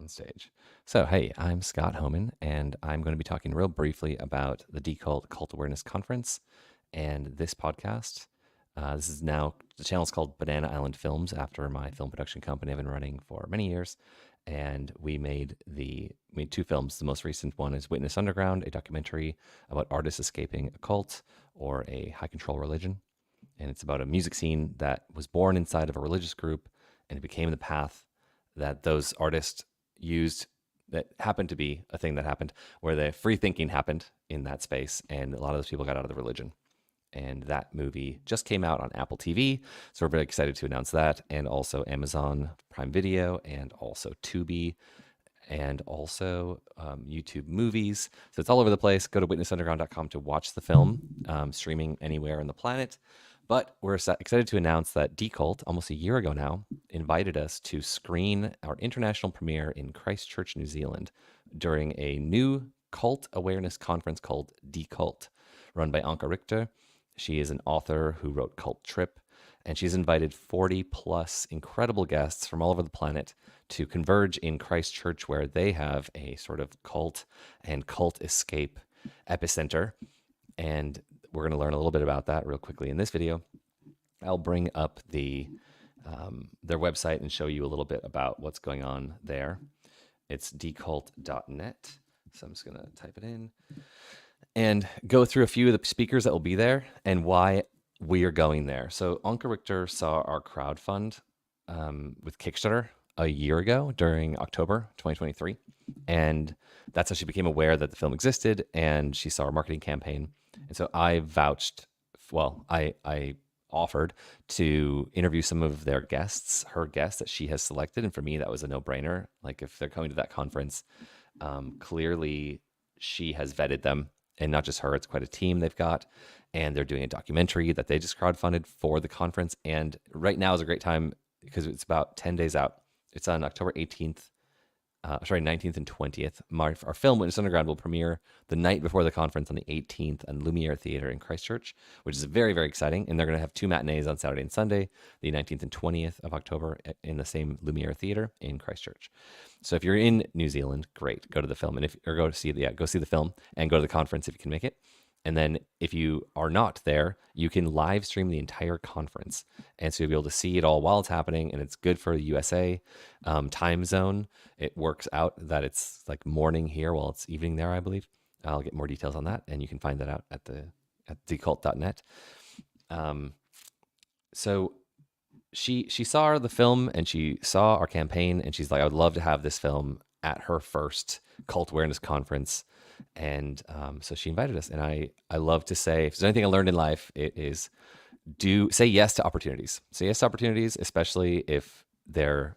on stage. So, hey, I'm Scott Homan, and I'm going to be talking real briefly about the Decult Cult Awareness Conference and this podcast. This is now, the channel is called Banana Island Films after my film production company I've been running for many years. And we made two films. The most recent one is Witness Underground, a documentary about artists escaping a cult or a high control religion. And it's about a music scene that was born inside of a religious group, and it became the path that those artists used, that happened to be a thing that happened where the free thinking happened in that space, and a lot of those people got out of the religion. And that movie just came out on Apple TV, so we're very excited to announce that, and also Amazon Prime Video, and also Tubi, and also YouTube Movies. So it's all over the place. Go to witnessunderground.com to watch the film, streaming anywhere on the planet. But we're excited to announce that Decult, almost a year ago now, invited us to screen our international premiere in Christchurch, New Zealand, during a new cult awareness conference called Decult, run by Anke Richter. She is an author who wrote Cult Trip, and she's invited 40 plus incredible guests from all over the planet to converge in Christchurch, where they have a sort of cult and cult escape epicenter. And we're going to learn a little bit about that real quickly in this video. I'll bring up their website and show you a little bit about what's going on there. It's decult.net. So I'm just going to type it in and go through a few of the speakers that will be there and why we are going there. So Anke Richter saw our crowdfund with Kickstarter a year ago during October 2023. And that's how she became aware that the film existed, and she saw our marketing campaign. And so I offered to interview some of their guests, her guests that she has selected. And for me, that was a no-brainer. Like, if they're coming to that conference, clearly she has vetted them, and not just her, it's quite a team they've got. And they're doing a documentary that they just crowdfunded for the conference. And right now is a great time because it's about 10 days out. It's on October 18th. 19th and 20th. Our film, Witness Underground, will premiere the night before the conference on the 18th on Lumiere Theater in Christchurch, which is very, very exciting. And they're going to have two matinees on Saturday and Sunday, the 19th and 20th of October, in the same Lumiere Theater in Christchurch. So if you're in New Zealand, great, go to the film, and go see the film and go to the conference if you can make it. And then if you are not there, you can live stream the entire conference. And so you'll be able to see it all while it's happening. And it's good for the USA time zone. It works out that it's like morning here while it's evening there, I believe. I'll get more details on that. And you can find that out at decult.net. So she saw the film and she saw our campaign, and she's like, I would love to have this film at her first cult awareness conference. And so she invited us, and I love to say, if there's anything I learned in life, it is say yes to opportunities. Say yes to opportunities, especially if they're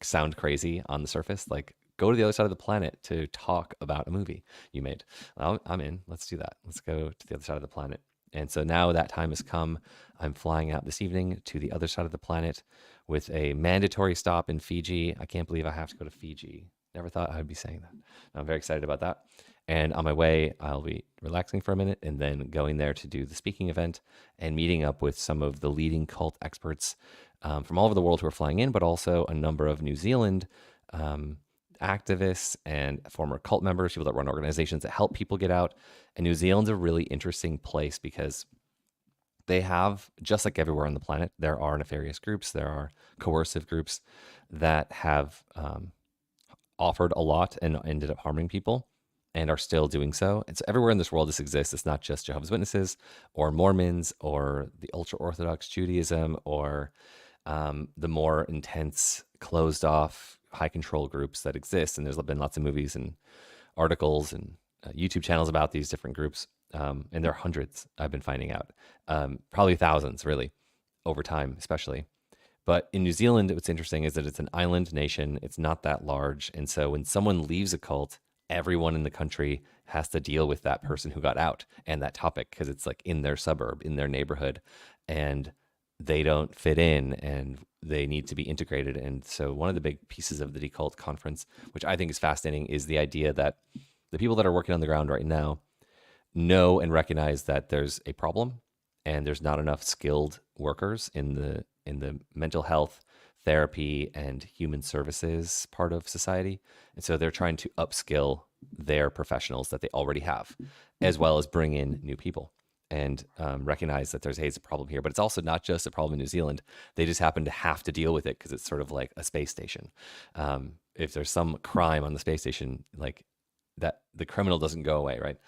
sound crazy on the surface. Like, go to the other side of the planet to talk about a movie you made. Well, I'm in. Let's do that. Let's go to the other side of the planet. And so now that time has come. I'm flying out this evening to the other side of the planet with a mandatory stop in Fiji. I can't believe I have to go to Fiji. Never thought I'd be saying that. I'm very excited about that. And on my way, I'll be relaxing for a minute and then going there to do the speaking event and meeting up with some of the leading cult experts from all over the world who are flying in, but also a number of New Zealand activists and former cult members, people that run organizations that help people get out. And New Zealand's a really interesting place because they have, just like everywhere on the planet, there are nefarious groups, there are coercive groups that have offered a lot and ended up harming people, and are still doing so. And so everywhere in this world this exists. It's not just Jehovah's Witnesses or Mormons or the ultra-Orthodox Judaism or the more intense, closed-off, high-control groups that exist. And there's been lots of movies and articles and YouTube channels about these different groups. And there are hundreds, I've been finding out. Probably thousands, really, over time, especially. But in New Zealand, what's interesting is that it's an island nation. It's not that large. And so when someone leaves a cult, everyone in the country has to deal with that person who got out and that topic, because it's like in their suburb, in their neighborhood, and they don't fit in and they need to be integrated. And so one of the big pieces of the Decult conference, which I think is fascinating, is the idea that the people that are working on the ground right now know and recognize that there's a problem and there's not enough skilled workers in the mental health, therapy and human services part of society. And so they're trying to upskill their professionals that they already have, as well as bring in new people and recognize that there's a problem here. But it's also not just a problem in New Zealand. They just happen to have to deal with it because it's sort of like a space station. If there's some crime on the space station, like that, the criminal doesn't go away, right?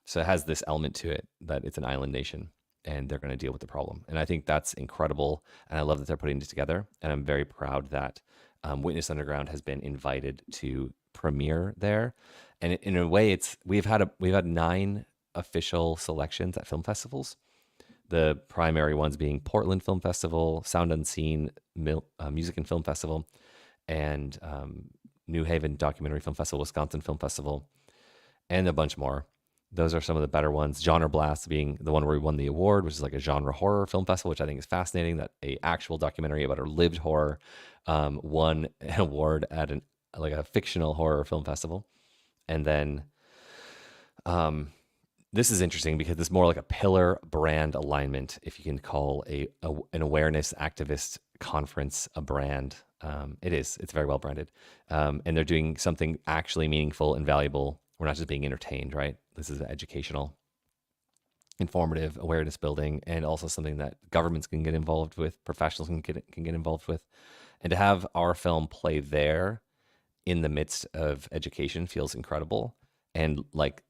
So it has this element to it that it's an island nation and they're going to deal with the problem. And I think that's incredible. And I love that they're putting it together. And I'm very proud that Witness Underground has been invited to premiere there. And in a way, we've had 9 official selections at film festivals. The primary ones being Portland Film Festival, Sound Unseen Music and Film Festival, and New Haven Documentary Film Festival, Wisconsin Film Festival, and a bunch more. Those are some of the better ones. Genre Blast being the one where we won the award, which is like a genre horror film festival, which I think is fascinating. That a actual documentary about a lived horror won an award at a fictional horror film festival. And then this is interesting because it's more like a pillar brand alignment, if you can call an awareness activist conference a brand. It is. It's very well branded. And they're doing something actually meaningful and valuable. We're not just being entertained, right? This is educational, informative, awareness building, and also something that governments can get involved with, professionals can get involved with. And to have our film play there in the midst of education feels incredible. And like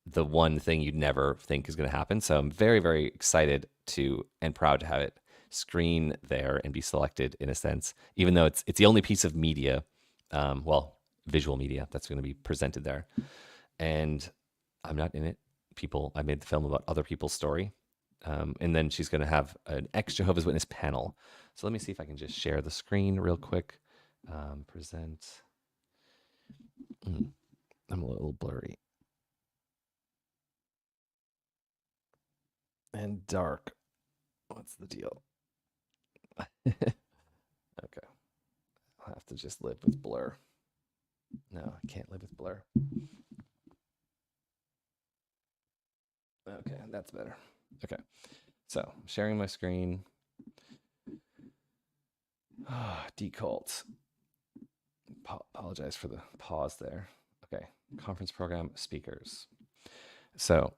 the one thing you'd never think is going to happen. So I'm very, very excited and proud to have it screen there and be selected in a sense, even though it's the only piece of media, visual media that's going to be presented there. And I'm not in it. I made the film about other people's story. And then she's going to have an ex-Jehovah's Witness panel. So let me see if I can just share the screen real quick. Present. I'm a little blurry. And dark. What's the deal? Okay. I'll have to just live with blur. No, I can't live with blur. Okay, that's better. Okay, so sharing my screen. Decult. Apologize for the pause there. Okay, conference program speakers. So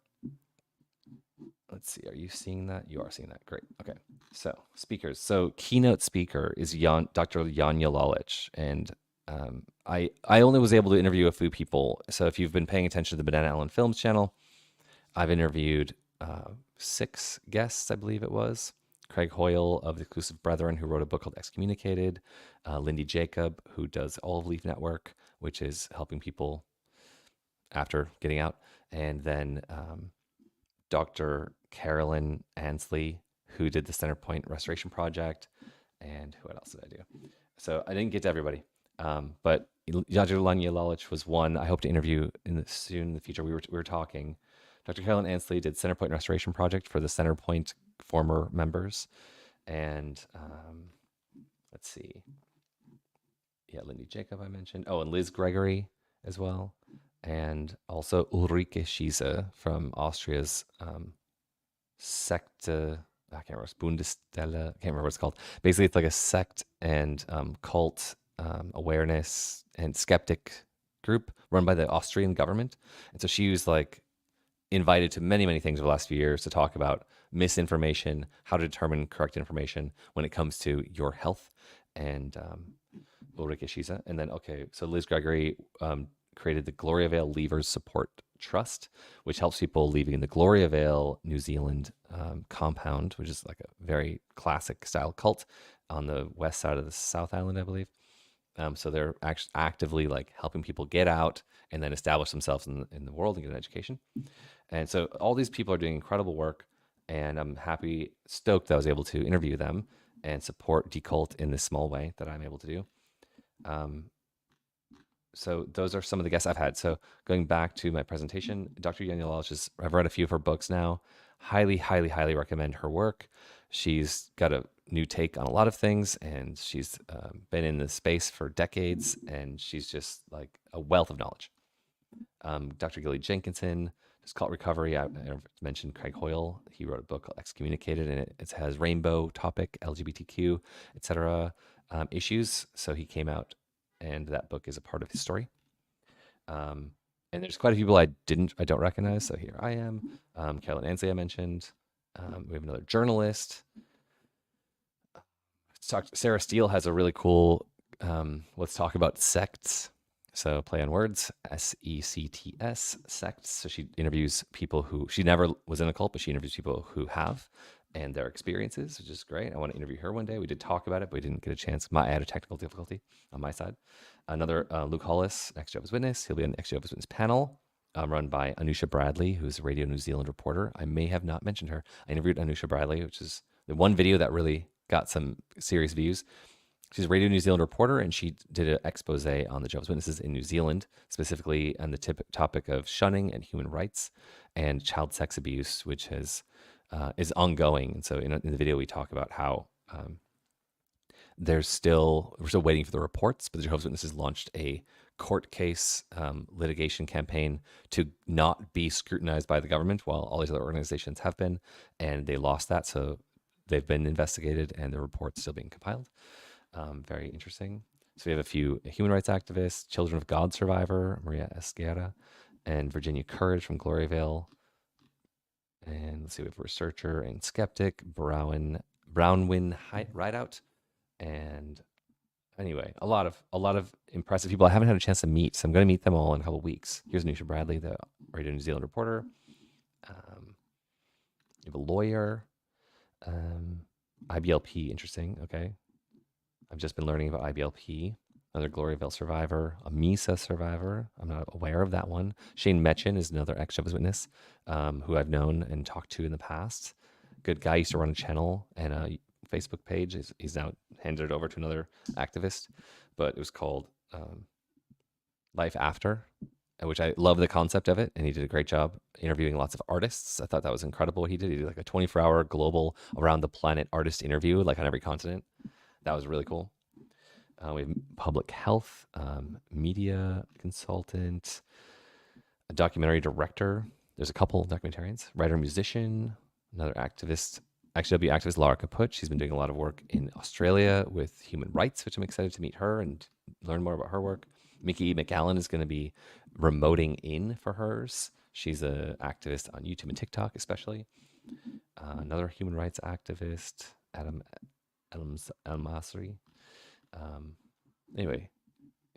let's see. Are you seeing that? You are seeing that. Great. Okay. So speakers. So keynote speaker is Dr. Janja Lalich, and I only was able to interview a few people. So if you've been paying attention to the Banana Island Films channel, I've interviewed 6 guests, I believe it was. Craig Hoyle of the Exclusive Brethren, who wrote a book called Excommunicated. Lindy Jacob, who does Olive Leaf Network, which is helping people after getting out. And then Dr. Carolyn Ansley, who did the Centerpoint Restoration Project. And what else did I do? So I didn't get to everybody. But Dr. Janja Lalich was one I hope to interview soon in the future. We were talking. Dr. Carolyn Ansley did Centerpoint Restoration Project for the Centerpoint former members. And let's see. Yeah, Lindy Jacob I mentioned. Oh, and Liz Gregory as well. And also Ulrike Schiese from Austria's Sekte, I can't remember, Bundesstelle, I can't remember what it's called. Basically, it's like a sect and cult awareness and skeptic group run by the Austrian government. And so she was like invited to many, many things over the last few years to talk about misinformation, how to determine correct information when it comes to your health, and Ulrike Schiese. And then, okay, so Liz Gregory created the Gloria Vale Leavers Support Trust, which helps people leaving the Gloria Vale, New Zealand compound, which is like a very classic style cult on the west side of the South Island, I believe. So they're actively like helping people get out and then establish themselves in the world and get an education. And so all these people are doing incredible work, and I'm stoked that I was able to interview them and support Decult in this small way that I'm able to do. So those are some of the guests I've had. So going back to my presentation, Dr. Janja Lalich, I've read a few of her books now. Highly, highly, highly recommend her work. She's got a new take on a lot of things, and she's been in this space for decades, and she's just like a wealth of knowledge. Dr. Gilly Jenkinson does cult recovery. I mentioned Craig Hoyle. He wrote a book called Excommunicated, and it has rainbow topic, LGBTQ, etc. issues. So he came out, and that book is a part of his story. And there's quite a few people I don't recognize. So here I am. Carolyn Ansley I mentioned. We have another journalist. Sarah Steele has a really cool let's talk about sects. So play on words, SECTS, sects. So she interviews people who, she never was in a cult, but she interviews people who have and their experiences, which is great. I want to interview her one day. We did talk about it, but we didn't get a chance. I had a technical difficulty on my side. Another Luke Hollis, Next Jehovah's Witness. He'll be on the Next Jehovah's Witness panel run by Anusha Bradley, who's a Radio New Zealand reporter. I may have not mentioned her. I interviewed Anusha Bradley, which is the one video that really got some serious views. She's a Radio New Zealand reporter, and she did an expose on the Jehovah's Witnesses in New Zealand, specifically on the topic of shunning and human rights and child sex abuse, which is ongoing. And so in the video, we talk about how we're still waiting for the reports, but the Jehovah's Witnesses launched a court case litigation campaign to not be scrutinized by the government while all these other organizations have been, and they lost that. So they've been investigated, and the report's still being compiled. Very interesting. So we have a few human rights activists, Children of God survivor, Maria Esguerra, and Virginia Courage from Gloryville. And let's see, we have a researcher and skeptic, Brownwin Rideout. And anyway, a lot of impressive people I haven't had a chance to meet, so I'm going to meet them all in a couple of weeks. Here's Anusha Bradley, the Radio New Zealand reporter. You have a lawyer, IBLP, interesting, okay. I've just been learning about IBLP. Another Gloryville survivor, a Misa survivor. I'm not aware of that one. Shane Metchin is another ex-Jehovah's Witness who I've known and talked to in the past. Good guy, used to run a channel and a Facebook page. He's now handed it over to another activist, but it was called Life After, which I love the concept of it, and he did a great job interviewing lots of artists. I thought that was incredible what he did. He did like a 24-hour global around the planet artist interview, like on every continent. That was really cool. We have public health, media consultant, a documentary director. There's a couple documentarians, writer, musician, another activist, XW activist, Laura Kaput. She's been doing a lot of work in Australia with human rights, which I'm excited to meet her and learn more about her work. Mickey McAllen is going to be remoting in for hers. She's an activist on YouTube and TikTok, especially. Another human rights activist, Adam Al-Masri. Anyway,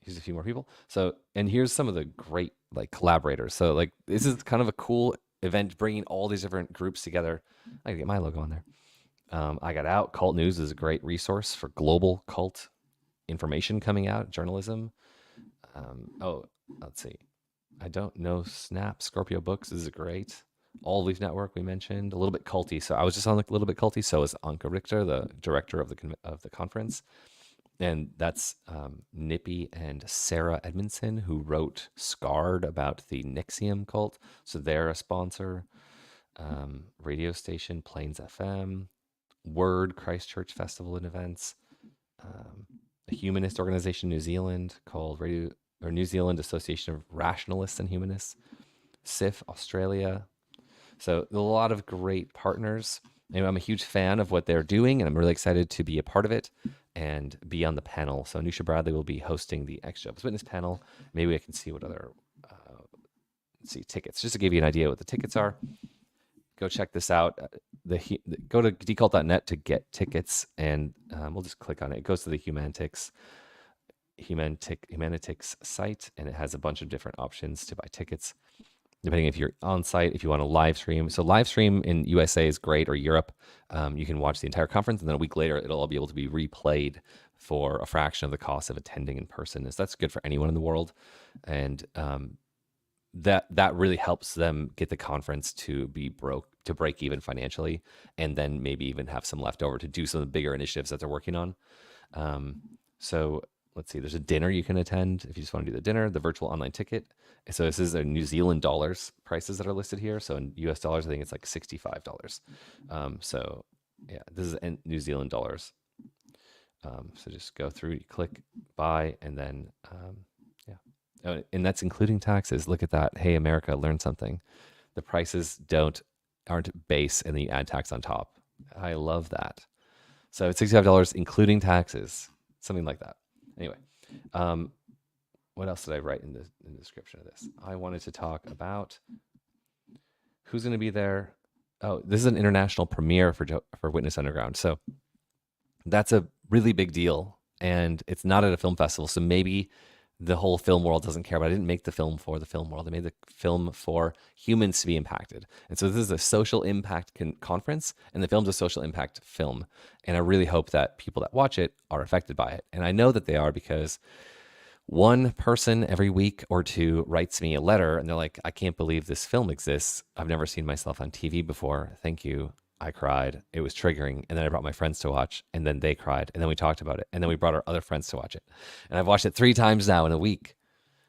here's a few more people. So, and here's some of the great like collaborators. So like, this is kind of a cool event, bringing all these different groups together. I can get my logo on there. I Got Out. Cult News is a great resource for global cult information coming out, journalism. Let's see. I don't know. Snap. Scorpio Books is great. All Leaf Network we mentioned. A little bit culty. So I was just on like a little bit culty. So is Anka Richter, the director of the conference. And that's Nippy and Sarah Edmondson, who wrote Scarred about the Nixium cult. So they're a sponsor. Radio station, Plains FM. Word, Christchurch Festival and Events. A humanist organization, New Zealand, called New Zealand Association of Rationalists and Humanists. SIF, Australia. So a lot of great partners. And I'm a huge fan of what they're doing, and I'm really excited to be a part of it and be on the panel. So Anusha Bradley will be hosting the ex-Jehovah's Witness panel. Maybe I can see what other, tickets. Just to give you an idea what the tickets are. Go check this out. Go to decult.net to get tickets, and we'll just click on it. It goes to the Humanities site, and it has a bunch of different options to buy tickets, depending if you're on site, if you want to live stream. So live stream in USA is great, or Europe. You can watch the entire conference, and then a week later, it'll all be able to be replayed for a fraction of the cost of attending in person. So that's good for anyone in the world. And that really helps them get the conference to break even financially, and then maybe even have some left over to do some of the bigger initiatives that they're working on. So let's see, there's a dinner you can attend if you just want to do the dinner, the virtual online ticket. So this is a New Zealand dollars prices that are listed here. So in US dollars, I think it's like $65. So yeah, this is in New Zealand dollars. So just go through, click buy, and then and that's including taxes. Look at that. Hey, America, learn something. The prices aren't base, and then you add tax on top. I love that. So it's $65 including taxes. something like that. Anyway, um, what else did I write in the description of this? I wanted to talk about who's going to be there. Oh, this is an international premiere for Witness Underground, so that's a really big deal, and it's not at a film festival, so maybe the whole film world doesn't care. But I didn't make the film for the film world. I made the film for humans to be impacted, and so this is a social impact conference, and the film's a social impact film, and I really hope that people that watch it are affected by it, and I know that they are because one person every week or two writes me a letter and they're like, I can't believe this film exists. I've never seen myself on TV before. Thank you. I cried. It was triggering. And then I brought my friends to watch, and then they cried. And then we talked about it. And then we brought our other friends to watch it. And I've watched it 3 times now in a week.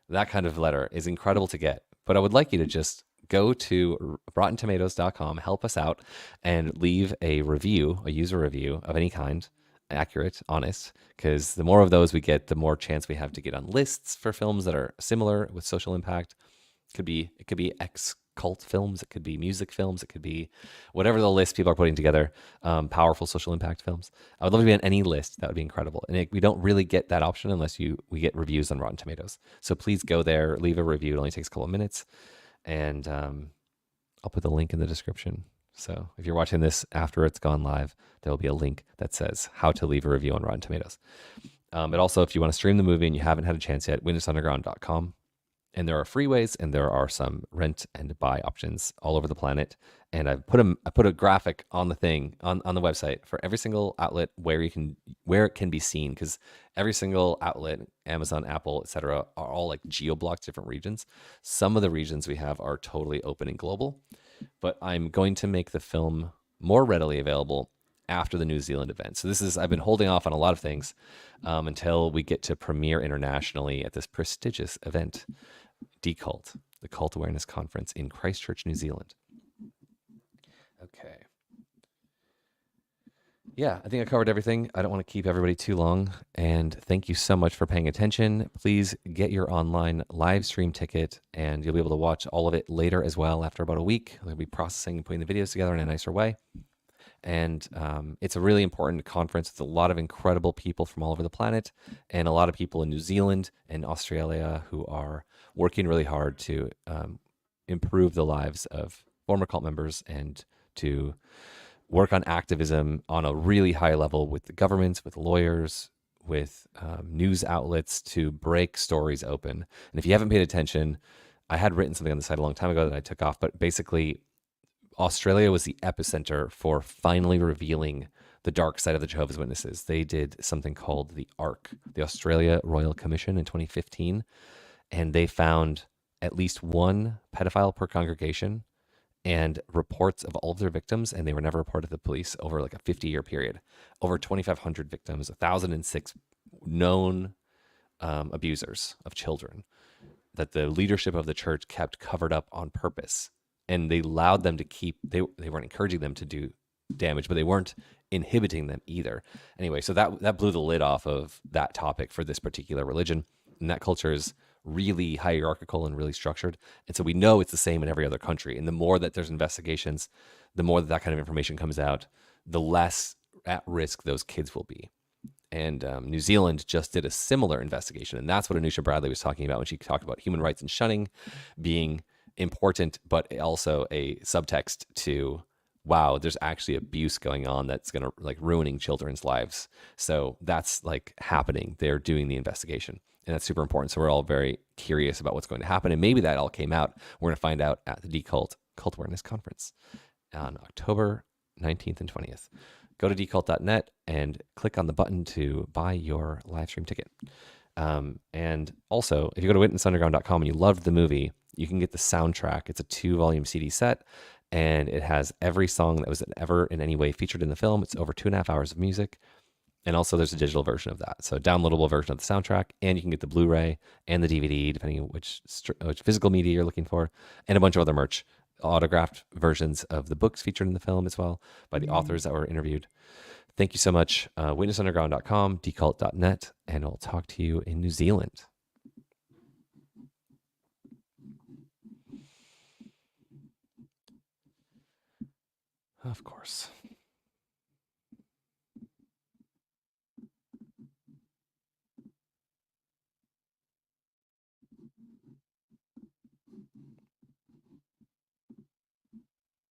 That kind of letter is incredible to get. But I would like you to just go to rottentomatoes.com, help us out, and leave a review, a user review of any kind, accurate, honest, because the more of those we get, the more chance we have to get on lists for films that are similar with social impact. It could be ex cult films, it could be music films, it could be whatever the list people are putting together. Powerful social impact films. I would love to be on any list. That would be incredible. And we don't really get that option unless we get reviews on Rotten Tomatoes. So please go there, leave a review. It only takes a couple of minutes, and I'll put the link in the description. So if you're watching this after it's gone live, there will be a link that says how to leave a review on Rotten Tomatoes. But also, if you want to stream the movie and you haven't had a chance yet, witnessunderground.com. And there are free ways, and there are some rent and buy options all over the planet. And I put a graphic on the thing on the website for every single outlet where it can be seen, because every single outlet, Amazon, Apple, etc., are all like geo-blocked different regions. Some of the regions we have are totally open and global, but I'm going to make the film more readily available after the New Zealand event. So I've been holding off on a lot of things until we get to premiere internationally at this prestigious event, Decult, the Cult Awareness Conference in Christchurch, New Zealand. Okay. Yeah, I think I covered everything. I don't want to keep everybody too long. And thank you so much for paying attention. Please get your online live stream ticket, and you'll be able to watch all of it later as well after about a week. They'll be processing and putting the videos together in a nicer way. And it's a really important conference with a lot of incredible people from all over the planet, and a lot of people in New Zealand and Australia who are working really hard to improve the lives of former cult members and to work on activism on a really high level with the governments, with lawyers, with news outlets to break stories open. And if you haven't paid attention, I had written something on the site a long time ago that I took off, but basically Australia was the epicenter for finally revealing the dark side of the Jehovah's Witnesses. They did something called the ARC, the Australia Royal Commission, in 2015, and they found at least one pedophile per congregation and reports of all of their victims, and they were never reported to the police over like a 50-year period. Over 2,500 victims, 1,006 known abusers of children that the leadership of the church kept covered up on purpose. And they allowed them to keep, they weren't encouraging them to do damage, but they weren't inhibiting them either. Anyway, so that blew the lid off of that topic for this particular religion. And that culture is really hierarchical and really structured. And so we know it's the same in every other country. And the more that there's investigations, the more that kind of information comes out, the less at risk those kids will be. And New Zealand just did a similar investigation. And that's what Anusha Bradley was talking about when she talked about human rights and shunning being important, but also a subtext to, wow, there's actually abuse going on that's going to like ruining children's lives. So that's like happening. They're doing the investigation, and that's super important. So we're all very curious about what's going to happen. And maybe that all came out. We're going to find out at the Decult Cult Awareness Conference on October 19th and 20th. Go to decult.net and click on the button to buy your live stream ticket. And also, if you go to witnessunderground.com and you loved the movie, you can get the soundtrack. It's a 2-volume CD set, and it has every song that was ever in any way featured in the film. It's over 2.5 hours of music. And also there's a digital version of that. So a downloadable version of the soundtrack, and you can get the Blu-ray and the DVD, depending on which physical media you're looking for, and a bunch of other merch, autographed versions of the books featured in the film as well by the authors that were interviewed. Thank you so much. Witnessunderground.com, decult.net, and I'll talk to you in New Zealand. Of course.